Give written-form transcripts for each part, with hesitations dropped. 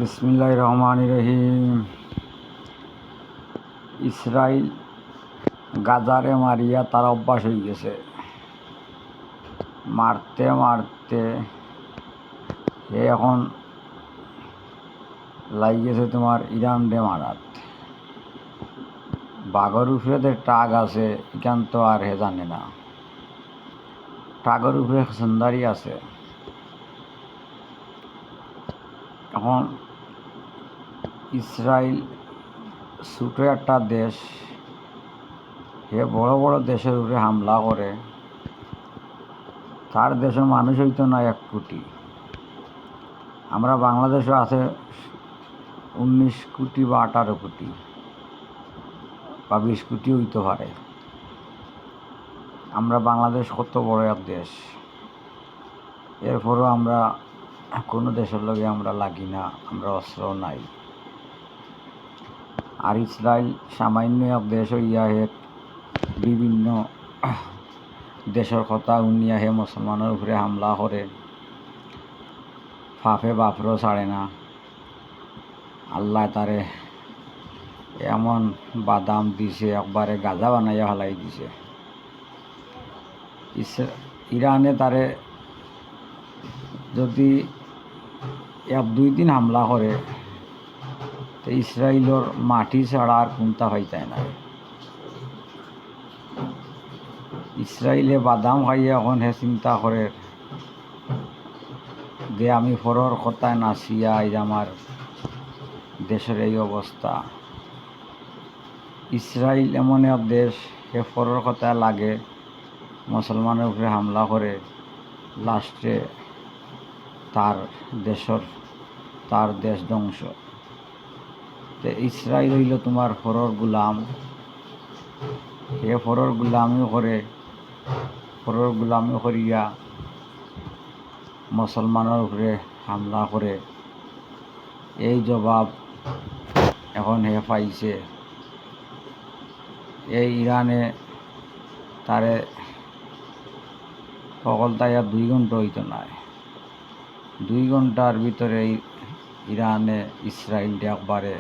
বিসমিল্লাহির রহমানির রহিম। ইসরাইল গাজারে মারিয়া তার অভ্যাস হয়ে গেছে, মারতে মারতে এখন লাগিয়েছে তোমার ইরান ডে মারাত। বাঘর উপরে যে টাগ আছে এখান তো আর হে জানে না, টাগর উপরে সুন্দরী আছে। এখন ইসরাইল ছোট একটা দেশ, হে বড় বড় দেশের উপরে হামলা করে। তার দেশের মানুষ হইতো না 1 কোটি, আমরা বাংলাদেশে আছে 19 কোটি বা 18 কোটি বা 20 কোটি হইতে পারে। আমরা বাংলাদেশ কত বড় এক দেশ, এরপরও আমরা কোনো দেশের লগে আমরা লাগি না, আমরা অস্ত্র নাই। আর ইসরায়েল সামান্য এক দেশ হইয়া হে বিভিন্ন দেশের কথা উনিয়া হে মুসলমানের উপরে হামলা করে, ফাফে বাপরও ছাড়ে না। আল্লাহ তারে এমন বাদাম দিছে, একবারে গাজা বানাইয়া ফেলাই দিছে। ইরানে তারে যদি 1-2 দিন হামলা করে তো ইসরায়েলের মাটি ছাড়া আর কোনটা পাইতায় না। ইসরায়েলে বাদাম খাইয়া এখন হে চিন্তা করে যে আমি ফরর কথায় নাচিয়া এই আমার দেশের এই অবস্থা। ইসরায়েল এমন এক দেশ, হে ফরর কথায় লাগে মুসলমানের উপরে হামলা করে, লাস্টে তার দেশ ধ্বংস। তো ইসরায়েল হইল তোমার ফরর গুলাম, হে ফরর গুলামি করিয়া মুসলমানের উপরে হামলা করে। এই জবাব এখন হে পাইছে। এই ইরানে তারে সকলতাইয়া 2 ঘন্টা হইতো না, 2 ঘন্টার ভিতরে ইরানে ইসরায়েলকে একবারে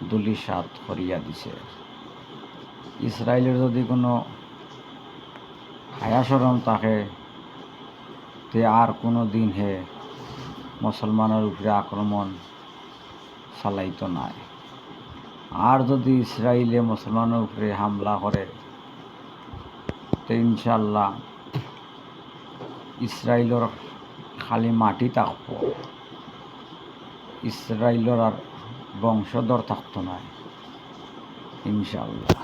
ধূলিসাৎ করিয়া দিছে। ইসরায়েলের যদি কোনো হায়া শরম থাকে তে আর কোনো দিন হে মুসলমানের উপরে আক্রমণ চালাইতো না। আর যদি ইসরায়েলে মুসলমানের উপরে হামলা করে তো ইনশাল্লাহ ইসরায়েলের খালি মাটি থাকবো, ইসরায়েলের আর বংশধর থাকতো না ইনশাল্লাহ।